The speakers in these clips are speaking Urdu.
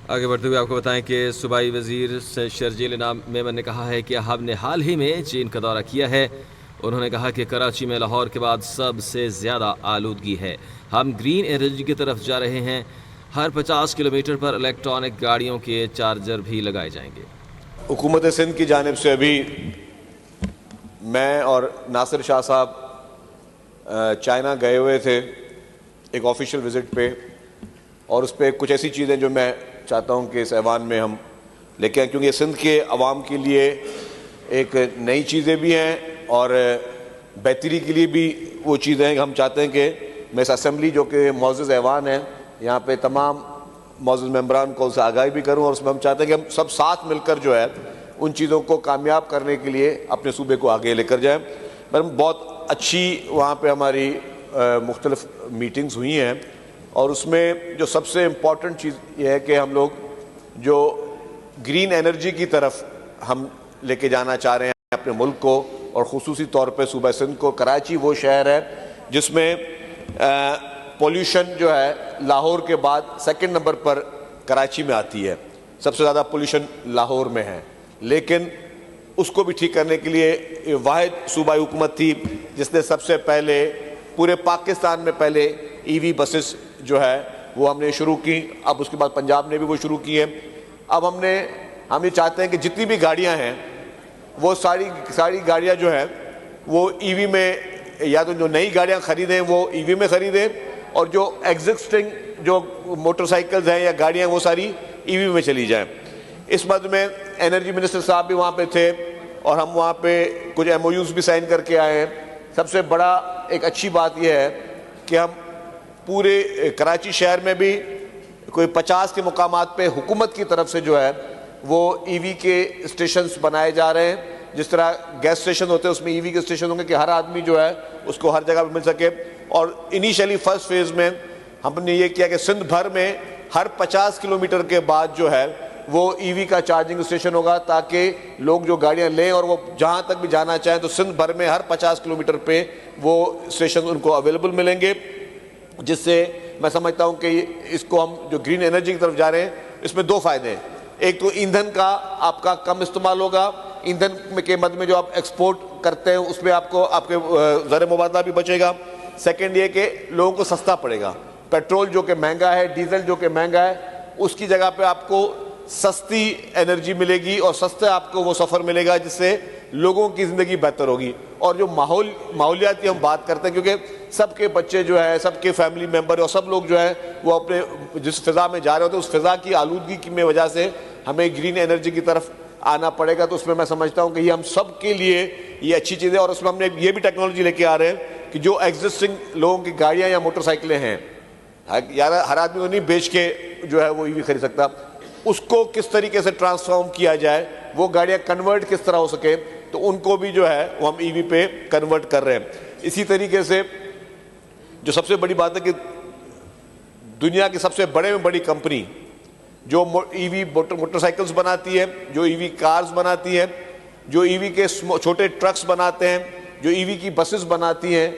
آگے بڑھتے ہوئے آپ کو بتائیں کہ صوبائی وزیر شرجیل انعام میمن نے کہا ہے کہ ہم نے حال ہی میں چین کا دورہ کیا ہے. انہوں نے کہا کہ کراچی میں لاہور کے بعد سب سے زیادہ آلودگی ہے. ہم گرین انرجی کی طرف جا رہے ہیں. ہر 50 کلومیٹر پر الیکٹرانک گاڑیوں کے چارجر بھی لگائے جائیں گے. حکومت سندھ کی جانب سے ابھی میں اور ناصر شاہ صاحب چائنا گئے ہوئے تھے ایک آفیشیل وزٹ پہ, اور اس پہ کچھ ایسی چیزیں جو میں چاہتا ہوں کہ اس ایوان میں ہم لے کے آئیں, کیونکہ سندھ کے عوام کے لیے ایک نئی چیزیں بھی ہیں اور بہتری کے لیے بھی وہ چیزیں ہیں کہ ہم چاہتے ہیں کہ میں اس اسمبلی جو کہ معزز ایوان ہے یہاں پہ تمام معزز ممبران کو اسے آگاہی بھی کروں, اور اس میں ہم چاہتے ہیں کہ ہم سب ساتھ مل کر جو ہے ان چیزوں کو کامیاب کرنے کے لیے اپنے صوبے کو آگے لے کر جائیں. بہت اچھی وہاں پہ ہماری مختلف میٹنگز ہوئی ہیں, اور اس میں جو سب سے امپورٹنٹ چیز یہ ہے کہ ہم لوگ جو گرین انرجی کی طرف ہم لے کے جانا چاہ رہے ہیں اپنے ملک کو, اور خصوصی طور پہ صوبہ سندھ کو. کراچی وہ شہر ہے جس میں پولیوشن جو ہے لاہور کے بعد سیکنڈ نمبر پر کراچی میں آتی ہے. سب سے زیادہ پولیوشن لاہور میں ہے, لیکن اس کو بھی ٹھیک کرنے کے لیے واحد صوبائی حکومت تھی جس نے سب سے پہلے پورے پاکستان میں پہلے ای وی بسز جو ہے وہ ہم نے شروع کی. اب اس کے بعد پنجاب نے بھی وہ شروع کی ہے. اب ہم یہ چاہتے ہیں کہ جتنی بھی گاڑیاں ہیں وہ ساری گاڑیاں جو ہیں وہ ای وی میں, یا تو جو نئی گاڑیاں خریدیں وہ ای وی میں خریدیں, اور جو ایگزسٹنگ جو موٹر سائیکلز ہیں یا گاڑیاں وہ ساری ای وی میں چلی جائیں. اس مد میں انرجی منسٹر صاحب بھی وہاں پہ تھے, اور ہم وہاں پہ کچھ ایم او یوز بھی سائن کر کے آئے ہیں. سب سے بڑا ایک اچھی بات یہ ہے کہ ہم پورے کراچی شہر میں بھی کوئی 50 کے مقامات پہ حکومت کی طرف سے جو ہے وہ ای وی کے اسٹیشنز بنائے جا رہے ہیں. جس طرح گیس اسٹیشن ہوتے ہیں اس میں ای وی کے اسٹیشن ہوں گے کہ ہر آدمی جو ہے اس کو ہر جگہ پہ مل سکے. اور انیشلی فرسٹ فیز میں ہم نے یہ کیا کہ سندھ بھر میں ہر 50 کلومیٹر کے بعد جو ہے وہ ای وی کا چارجنگ اسٹیشن ہوگا, تاکہ لوگ جو گاڑیاں لیں اور وہ جہاں تک بھی جانا چاہیں تو سندھ بھر میں ہر 50 کلومیٹر پہ وہ اسٹیشن ان کو اویلیبل ملیں گے. جس سے میں سمجھتا ہوں کہ اس کو ہم جو گرین انرجی کی طرف جا رہے ہیں اس میں 2 فائدے ہیں. ایک تو ایندھن کا آپ کا کم استعمال ہوگا, ایندھن کے مد میں جو آپ ایکسپورٹ کرتے ہیں اس میں آپ کے زر مبادلہ بھی بچے گا. سیکنڈ یہ کہ لوگوں کو سستا پڑے گا. پیٹرول جو کہ مہنگا ہے, ڈیزل جو کہ مہنگا ہے, اس کی جگہ پہ آپ کو سستی انرجی ملے گی اور سستے آپ کو وہ سفر ملے گا, جس سے لوگوں کی زندگی بہتر ہوگی. اور جو ماحولیاتی ہم بات کرتے ہیں, کیونکہ سب کے بچے جو ہے, سب کے فیملی ممبر اور سب لوگ جو ہے وہ اپنے جس فضا میں جا رہے ہوتے ہیں اس فضا کی آلودگی کی وجہ سے ہمیں گرین انرجی کی طرف آنا پڑے گا. تو اس میں میں سمجھتا ہوں کہ یہ ہم سب کے لیے یہ اچھی چیز ہے. اور اس میں ہم نے یہ بھی ٹیکنالوجی لے کے آ رہے ہیں کہ جو ایگزسٹنگ لوگوں کی گاڑیاں یا موٹر سائیکلیں ہیں, یار ہر آدمی کو نہیں بیچ کے جو ہے وہ ای وی خرید سکتا, اس کو کس طریقے سے ٹرانسفارم کیا جائے, وہ گاڑیاں کنورٹ کس طرح ہو سکے, تو ان کو بھی جو ہے وہ ہم ای وی پہ کنورٹ کر رہے ہیں. اسی طریقے سے جو سب سے بڑی بات ہے کہ دنیا کی سب سے بڑے میں بڑی کمپنی جو ای وی موٹر سائیکلز بناتی ہے, جو ای وی کارز بناتی ہے, جو ای وی کے چھوٹے ٹرکس بناتے ہیں, جو ای وی کی بسز بناتی ہیں,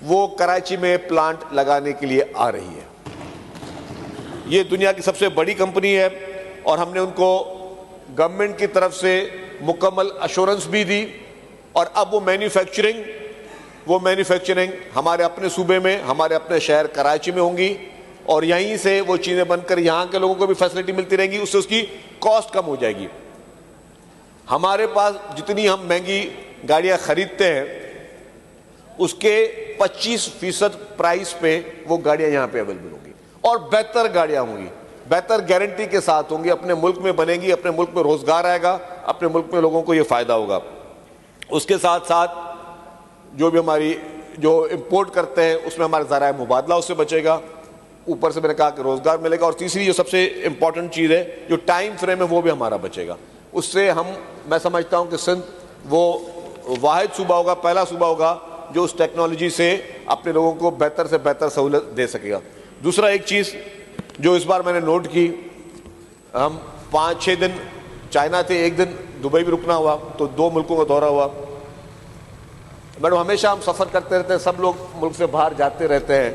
وہ کراچی میں پلانٹ لگانے کے لیے آ رہی ہے. یہ دنیا کی سب سے بڑی کمپنی ہے, اور ہم نے ان کو گورنمنٹ کی طرف سے مکمل ایشورنس بھی دی, اور اب وہ مینوفیکچرنگ ہمارے اپنے صوبے میں, ہمارے اپنے شہر کراچی میں ہوں گی, اور یہیں سے وہ چیزیں بن کر یہاں کے لوگوں کو بھی فیسلٹی ملتی رہیں گی. اس سے اس کی کاسٹ کم ہو جائے گی. ہمارے پاس جتنی ہم مہنگی گاڑیاں خریدتے ہیں اس کے 25% پرائس پہ وہ گاڑیاں یہاں پہ اویلیبل ہوں گی, اور بہتر گاڑیاں ہوں گی, بہتر گارنٹی کے ساتھ ہوں گی, اپنے ملک میں بنے گی, اپنے ملک میں روزگار آئے گا, اپنے ملک میں لوگوں کو یہ فائدہ ہوگا. اس کے ساتھ ساتھ جو بھی ہماری جو امپورٹ کرتے ہیں اس میں ہمارا ذرائع مبادلہ اس سے بچے گا. اوپر سے میں نے کہا کہ روزگار ملے گا, اور تیسری جو سب سے امپورٹنٹ چیز ہے جو ٹائم فریم ہے وہ بھی ہمارا بچے گا. اس سے میں سمجھتا ہوں کہ سندھ وہ واحد صوبہ ہوگا, پہلا صوبہ ہوگا جو اس ٹیکنالوجی سے اپنے لوگوں کو بہتر سے بہتر سہولت دے سکے گا. دوسرا ایک چیز جو اس بار میں نے نوٹ کی, ہم 5-6 دن چائنا تھے, 1 دن دبئی بھی رکنا ہوا, تو 2 ملکوں کا دورہ ہوا. میڈم ہمیشہ ہم سفر کرتے رہتے ہیں, سب لوگ ملک سے باہر جاتے رہتے ہیں,